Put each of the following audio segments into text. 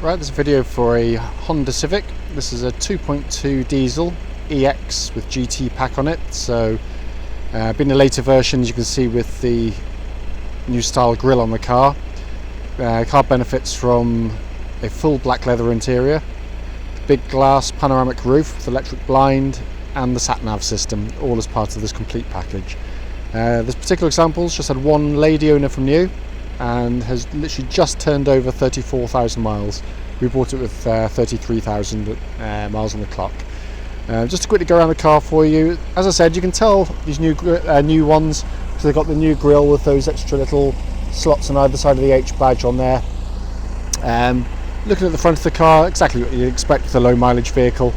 Right, there's a video for a Honda Civic. This is a 2.2 diesel EX with GT pack on it. So, being a later version, as you can see with the new style grille on the car. The car benefits from a full black leather interior, big glass panoramic roof with electric blind, and the sat-nav system, all as part of this complete package. This particular example's just had one lady owner from new and has literally just turned over 34,000 miles. We bought it with 33,000 miles on the clock. Just to quickly go around the car for you, as I said, you can tell these new ones, so they've got the new grille with those extra little slots on either side of the H badge on there. Looking at the front of the car, exactly what you'd expect with a low mileage vehicle.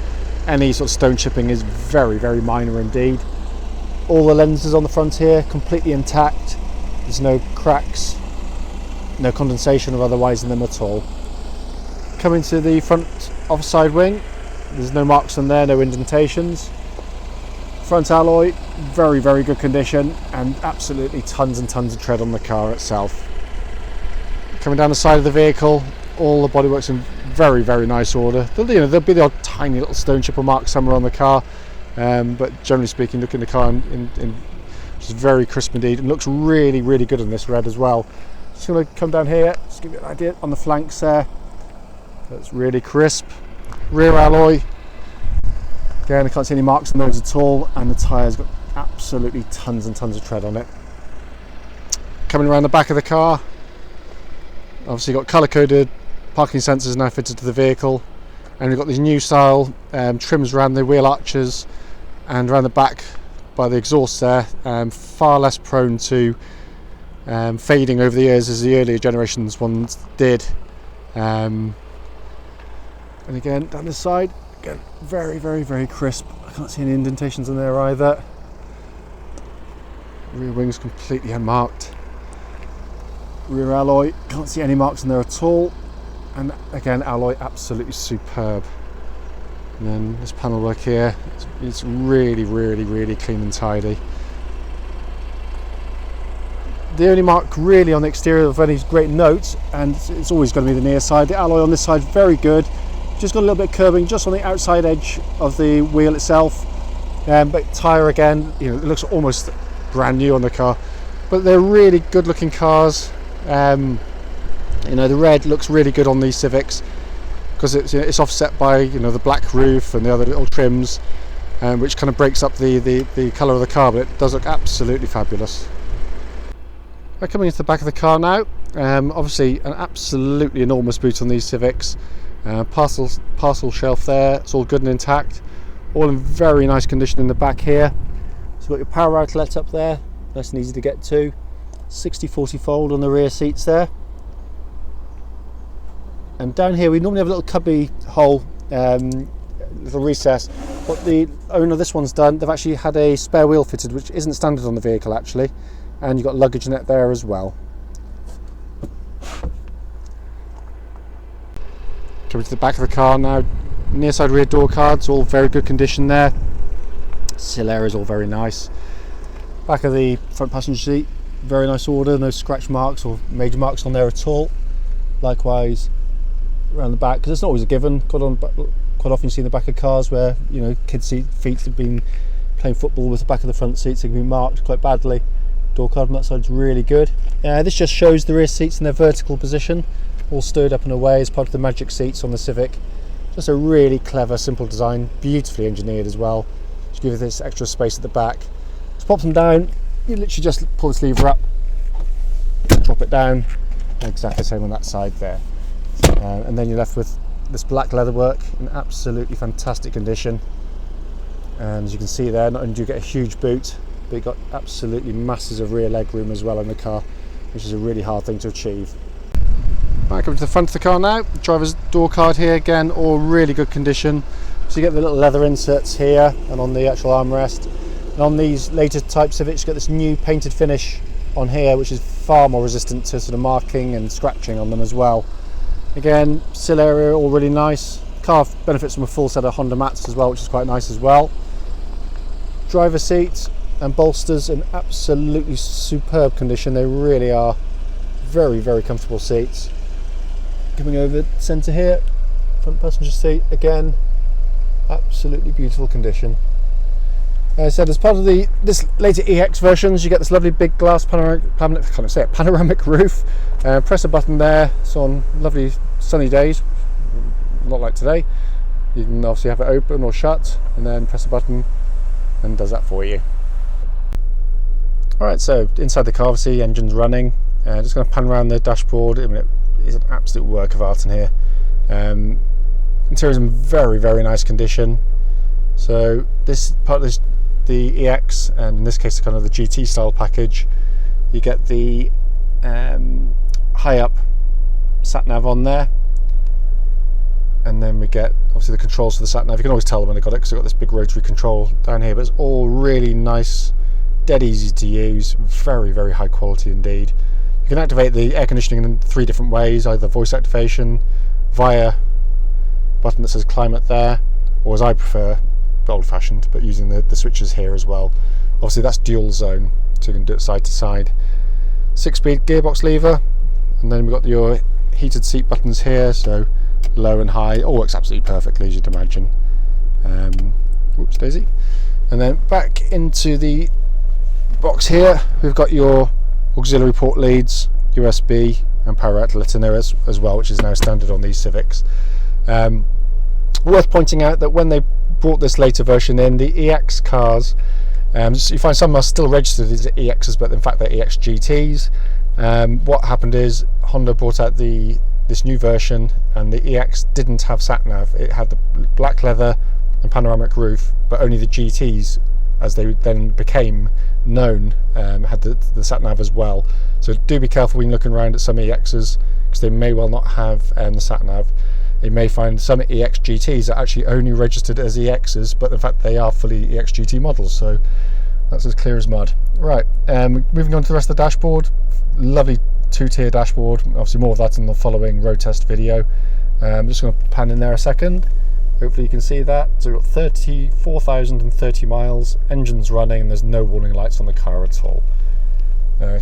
Any sort of stone chipping is very, very minor indeed. All the lenses on the front here completely intact. There's no cracks, no condensation or otherwise in them at all. Coming to the front offside wing, there's no marks on there, no indentations. Front alloy, very, very good condition, and absolutely tons and tons of tread on the car itself. Coming down the side of the vehicle, all the bodywork's in very, very nice order. There'll be the odd tiny little stone chip or mark somewhere on the car, but generally speaking, looking at the car it's very crisp indeed, and looks really, really good in this red as well. Just going to come down here, just give you an idea on the flanks there. That's really crisp. Rear alloy, again I can't see any marks on those at all, and the tyre's got absolutely tons and tons of tread on it. Coming around the back of the car, obviously got colour coded parking sensors now fitted to the vehicle, and we've got these new style trims around the wheel arches and around the back by the exhaust there, far less prone to fading over the years as the earlier generations ones did. And again down this side, again very, very, very crisp. I can't see any indentations in there either. Rear wings completely unmarked. Rear alloy, can't see any marks in there at all, and again alloy absolutely superb. And then this panel work here, it's really, really, really clean and tidy. The only mark really on the exterior of any great note, and it's always going to be the near side, the alloy on this side very good, just got a little bit of curbing just on the outside edge of the wheel itself, but tyre again, it looks almost brand new on the car, but they're really good looking cars. The red looks really good on these Civics because it's offset by the black roof and the other little trims, which kind of breaks up the colour of the car, but it does look absolutely fabulous. Right, coming into the back of the car now, obviously an absolutely enormous boot on these Civics. Parcel shelf there, it's all good and intact, all in very nice condition in the back here. So you've got your power outlet up there, nice and easy to get to. 60/40 fold on the rear seats there, and down here we normally have a little cubby hole, little recess. What the owner of this one's done, they've actually had a spare wheel fitted, which isn't standard on the vehicle actually, and you've got luggage net there as well. Coming to the back of the car now, near side rear door cards, all very good condition there. Sill area is all very nice. Back of the front passenger seat, very nice order, no scratch marks or major marks on there at all. Likewise around the back, because it's not always a given. Quite often you see in the back of cars where kids' feet have been playing football with the back of the front seats, they can be marked quite badly. Door card on that side is really good. This just shows the rear seats in their vertical position, all stowed up and away as part of the magic seats on the Civic. Just a really clever, simple design, beautifully engineered as well, to give you this extra space at the back. To pop them down, you literally just pull the lever up, drop it down, exactly the same on that side there. And then you're left with this black leather work in absolutely fantastic condition. And as you can see there, not only do you get a huge boot, but you've got absolutely masses of rear leg room as well in the car, which is a really hard thing to achieve. Back up to the front of the car now, driver's door card here, again all really good condition. So you get the little leather inserts here and on the actual armrest. And on these later type Civics, you get this new painted finish on here, which is far more resistant to sort of marking and scratching on them as well. Again, sill area all really nice. Car benefits from a full set of Honda mats as well, which is quite nice as well. Driver seat and bolsters in absolutely superb condition. They really are very, very comfortable seats. coming over centre here, front passenger seat, again, absolutely beautiful condition. As I said, as part of this later EX versions, you get this lovely big glass panoramic roof. Press a button there, so on lovely sunny days, not like today, you can obviously have it open or shut, and then press a button and does that for you. Alright, so inside the car, obviously, engine's running. Just going to pan around the dashboard. I mean, it is an absolute work of art in here. Interior is in very, very nice condition. So this part of the EX, and in this case kind of the GT style package, you get the high up sat nav on there, and then we get obviously the controls for the sat nav. You can always tell when I got it because I've got this big rotary control down here, but it's all really nice, dead easy to use, very, very high quality indeed. You can activate the air conditioning in 3 different ways, either voice activation via button that says climate there, or as I prefer, old-fashioned, but using the switches here as well. Obviously that's dual zone, so you can do it side to side. 6-speed gearbox lever, and then we've got your heated seat buttons here, so low and high. All works absolutely perfectly, as you'd imagine. Whoops daisy. And then back into the box here, we've got your auxiliary port leads, USB and power outlet in there as well, which is now standard on these Civics. Worth pointing out that when they brought this later version in, the EX cars, you find some are still registered as EXs, but in fact they're EX GTs. What happened is Honda brought out this new version, and the EX didn't have sat nav. It had the black leather and panoramic roof, but only the GTs, as they then became known, had the sat nav as well. So do be careful when you're looking around at some EXs, because they may well not have the sat nav. You may find some EX GTs are actually only registered as EXs, but in fact they are fully EX GT models, so that's as clear as mud. Right, moving on to the rest of the dashboard. Lovely 2-tier dashboard, obviously more of that in the following road test video. I'm just going to pan in there a second. Hopefully you can see that. So we've got 34,030 miles, engine's running, and there's no warning lights on the car at all.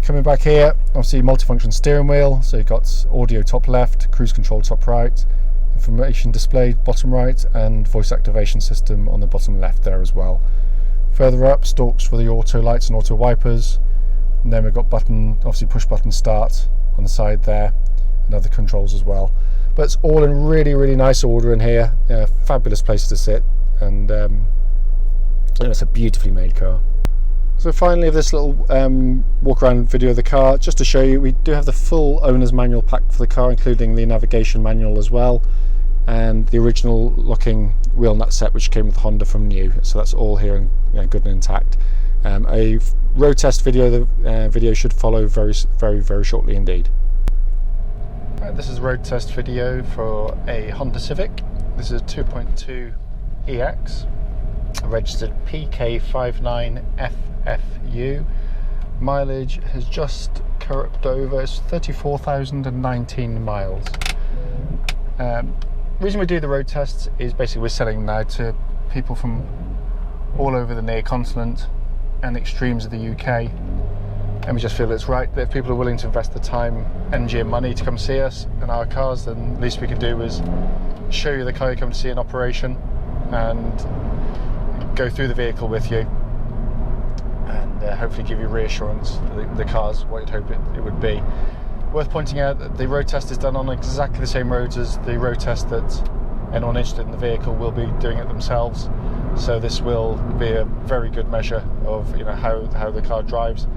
Coming back here, obviously multifunction steering wheel, so you've got audio top left, cruise control top right, information displayed bottom right, and voice activation system on the bottom left there as well. Further up, stalks for the auto lights and auto wipers, and then we've got button, obviously push button start on the side there, and other controls as well. But it's all in really, really nice order in here. Fabulous place to sit, and it's a beautifully made car. So finally, of this little walk around video of the car, just to show you, we do have the full owner's manual pack for the car, including the navigation manual as well, and the original looking wheel nut set which came with Honda from new. So that's all here and good and intact. A road test video, the video should follow very, very, very shortly indeed. Right, this is a road test video for a Honda Civic. This is a 2.2 EX, registered PK59FFU. Mileage has just crept over, it's 34,019 miles. Reason we do the road tests is basically we're selling now to people from all over the near continent and the extremes of the UK, and we just feel it's right that if people are willing to invest the time, energy and money to come see us and our cars, then the least we can do is show you the car you come to see in operation and go through the vehicle with you, and hopefully give you reassurance that the car's what you'd hope it would be. Worth pointing out that the road test is done on exactly the same roads as the road test that anyone interested in the vehicle will be doing it themselves. So this will be a very good measure of how the car drives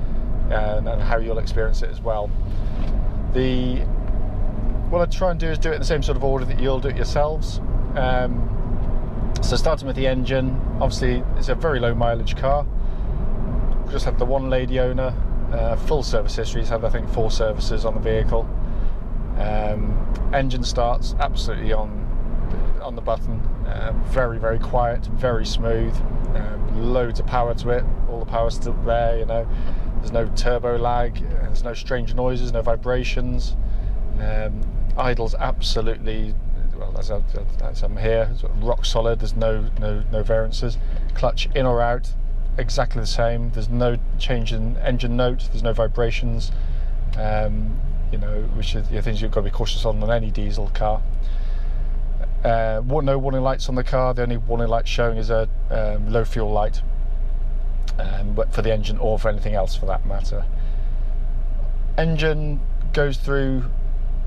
and how you'll experience it as well. What I try and do is do it in the same sort of order that you'll do it yourselves. So starting with the engine, obviously it's a very low mileage car. We just had the one lady owner, full service history. He's had I think 4 services on the vehicle. Engine starts absolutely on the button, very, very quiet, very smooth, loads of power to it. All the power's still there, there's no turbo lag, there's no strange noises, no vibrations. Idle's absolutely, well, as I'm here, it's rock solid. There's no variances. Clutch in or out, exactly the same. There's no change in engine note, there's no vibrations. which are things you've got to be cautious on any diesel car. No warning lights on the car. The only warning light showing is a low fuel light, but for the engine or for anything else for that matter. Engine goes through,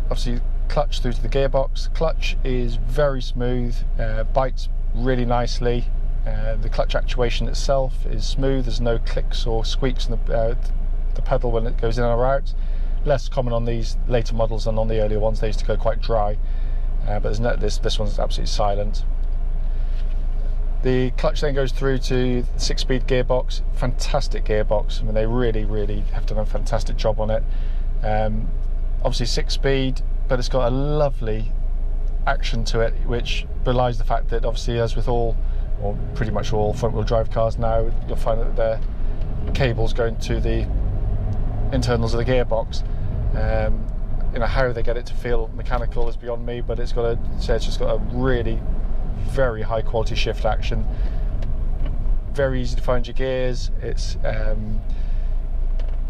obviously, clutch through to the gearbox. Clutch is very smooth, bites really nicely. The clutch actuation itself is smooth. There's no clicks or squeaks in the pedal when it goes in or out. Less common on these later models than on the earlier ones. They used to go quite dry, but there's no, this one's absolutely silent. The clutch then goes through to the 6-speed gearbox. Fantastic gearbox. I mean, they really have done a fantastic job on it. Obviously 6-speed, but it's got a lovely action to it, which belies the fact that, obviously, as with all, or pretty much all front-wheel drive cars now, you'll find that their cables going to the internals of the gearbox. How they get it to feel mechanical is beyond me, but it's just got a really very high quality shift action. Very easy to find your gears. It's some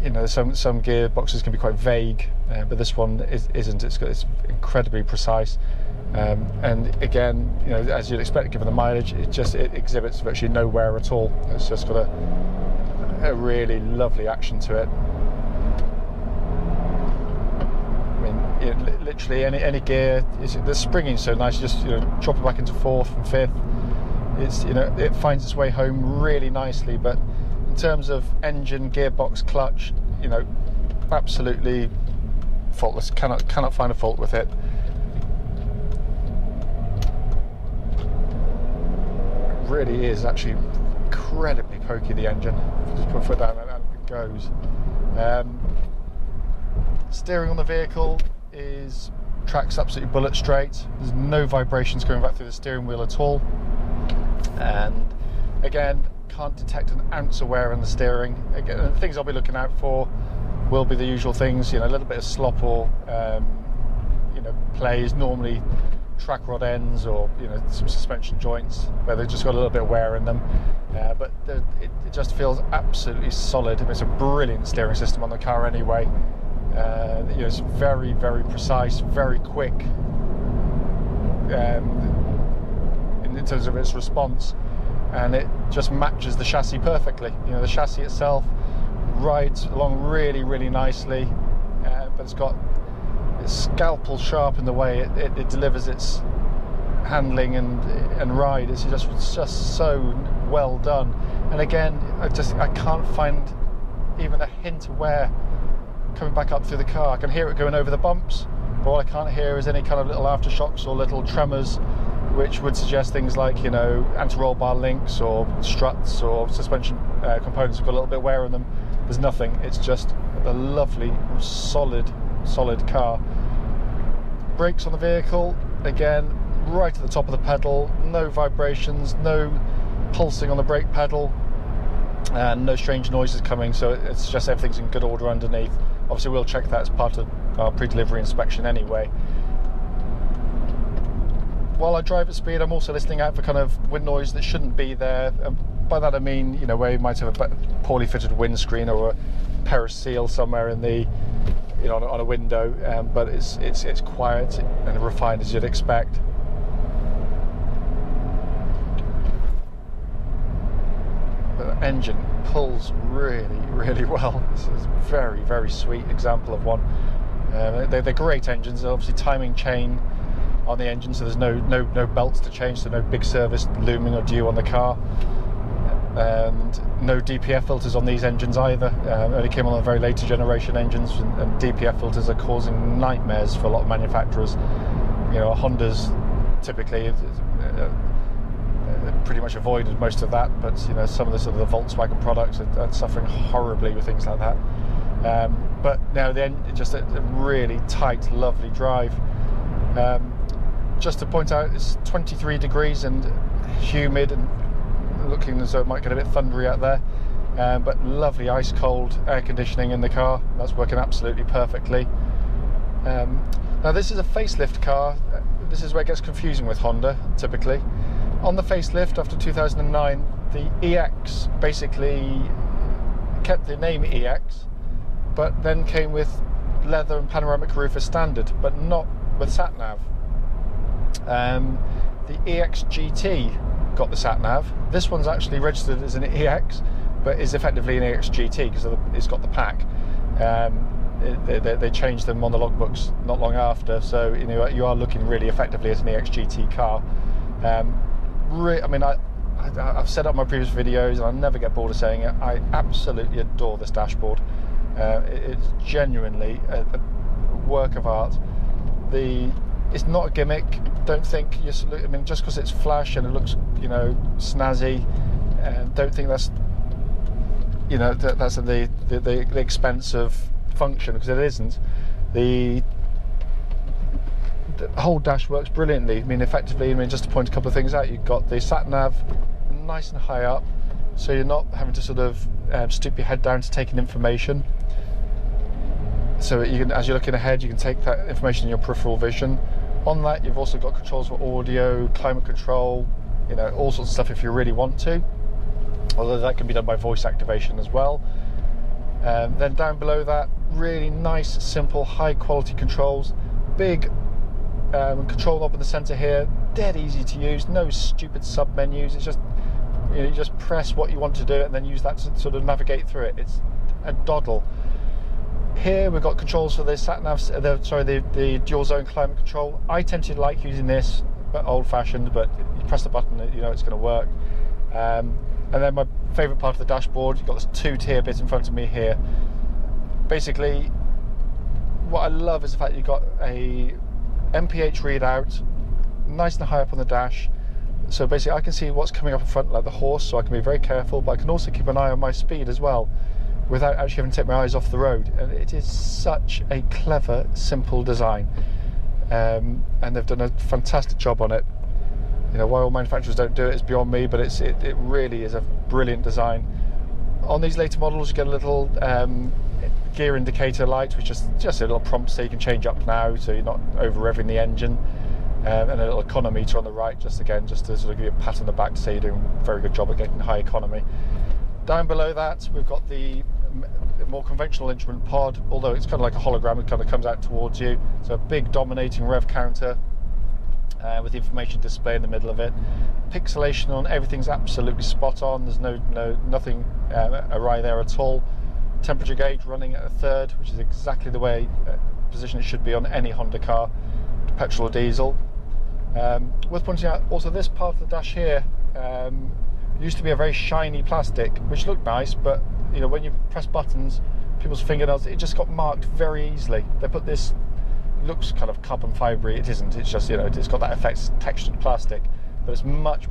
gearboxes can be quite vague, but this one isn't. It's incredibly precise, and again, as you'd expect given the mileage, it exhibits virtually no wear at all. It's just got a really lovely action to it. I mean, literally any gear, the springing so nice. You just drop it back into 4th and 5th. It finds its way home really nicely. But in terms of engine, gearbox, clutch, absolutely faultless. Cannot find a fault with it. It really is actually incredibly pokey, the engine. Just put a foot down and it goes. Steering on the vehicle tracks absolutely bullet straight. There's no vibrations going back through the steering wheel at all, and again, can't detect an ounce of wear in the steering. Again, the things I'll be looking out for will be the usual things, a little bit of slop or plays, normally track rod ends or some suspension joints where they've just got a little bit of wear in them, but it just feels absolutely solid. It's a brilliant steering system on the car anyway. It's very precise, very quick in terms of its response, and it just matches the chassis perfectly. The chassis itself rides along really nicely, but it's scalpel sharp in the way it delivers its handling and ride. It's just so well done. And again, I can't find even a hint of wear coming back up through the car. I can hear it going over the bumps, but what I can't hear is any kind of little aftershocks or little tremors, which would suggest things like anti-roll bar links or struts or suspension components have got a little bit of wear on them. There's nothing. It's just a lovely solid car. Brakes on the vehicle, again, right at the top of the pedal. No vibrations, no pulsing on the brake pedal, and no strange noises coming, so it's just everything's in good order underneath. Obviously we'll check that as part of our pre-delivery inspection anyway. While I drive at speed, I'm also listening out for kind of wind noise that shouldn't be there. By that I mean, where you might have a poorly fitted windscreen or a paraseal somewhere in the, on a window, but it's quiet and refined as you'd expect. The engine pulls really well. This is a very sweet example of one. They're great engines. Obviously timing chain on the engine, so there's no belts to change, so no big service looming or due on the car, and no DPF filters on these engines either. Only came on the very later generation engines, and DPF filters are causing nightmares for a lot of manufacturers. Honda's typically pretty much avoided most of that, but some of the sort of the Volkswagen products are suffering horribly with things like that. But now just a really tight, lovely drive. Just to point out, it's 23 degrees and humid and looking as though it might get a bit thundery out there, but lovely ice cold air conditioning in the car. That's working absolutely perfectly. Now this is a facelift car. This is where it gets confusing with Honda typically. On the facelift after 2009, the EX basically kept the name EX, but then came with leather and panoramic roof as standard, but not with sat-nav. The EX GT got the sat-nav. This one's actually registered as an EX, but is effectively an EX GT because it's got the pack. They changed them on the logbooks not long after, so you are looking really effectively as an EX GT car. I mean, I've said it on my previous videos, and I'll never get bored of saying it. I absolutely adore this dashboard. It's genuinely a work of art. It's not a gimmick. Don't think I mean, just because it's flash and it looks, snazzy, don't think that's, that's at the expense of function, because it isn't. The whole dash works brilliantly. I mean, effectively, just to point a couple of things out, you've got the sat nav nice and high up, so you're not having to sort of stoop your head down to take in information. So you can, as you're looking ahead, you can take that information in your peripheral vision. On that, you've also got controls for audio, climate control, all sorts of stuff if you really want to. Although that can be done by voice activation as well. Then down below that, really nice, simple, high-quality controls. Big control knob in the centre here, dead easy to use. No stupid sub-menus. It's just you just press what you want to do and then use that to sort of navigate through it. It's a doddle. Here we've got controls for the sat-nav, the dual zone climate control. I tend to like using this, but old-fashioned, but you press the button, it's going to work. And then my favourite part of the dashboard, you've got this two-tier bit in front of me here. Basically, what I love is the fact you've got a MPH readout, nice and high up on the dash. So basically I can see what's coming up in front like the horse, so I can be very careful, but I can also keep an eye on my speed as well, without actually having to take my eyes off the road. And it is such a clever, simple design. And they've done a fantastic job on it. Why all manufacturers don't do it is beyond me, but it really is a brilliant design. On these later models, you get a little gear indicator light, which is just a little prompt so you can change up now, so you're not over revving the engine. And a little econometer on the right, just to sort of give you a pat on the back to say you're doing a very good job at getting high economy. Down below that, we've got the more conventional instrument pod, although it's kind of like a hologram. It kind of comes out towards you. So a big dominating rev counter with the information display in the middle of it. Pixelation on everything's absolutely spot on. There's nothing awry there at all. Temperature gauge running at a third, which is exactly the way position it should be on any Honda car, petrol or diesel. Worth pointing out also, this part of the dash here used to be a very shiny plastic, which looked nice, but when you press buttons, people's fingernails, it just got marked very easily. They put this, looks kind of carbon fibre-y. It isn't. It's just it's got that effect, it's textured plastic, but it's much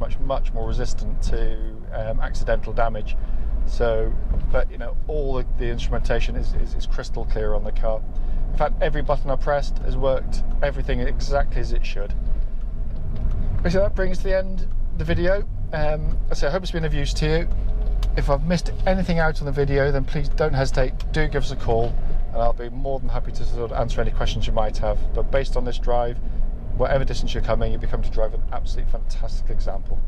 more resistant to accidental damage. So, but all the instrumentation is crystal clear on the car. In fact, every button I pressed has worked, everything exactly as it should. So that brings to the end the video. I hope it's been of use to you. If I've missed anything out on the video, then please don't hesitate, do give us a call, and I'll be more than happy to sort of answer any questions you might have. But based on this drive, whatever distance you're coming, you become to drive an absolutely fantastic example.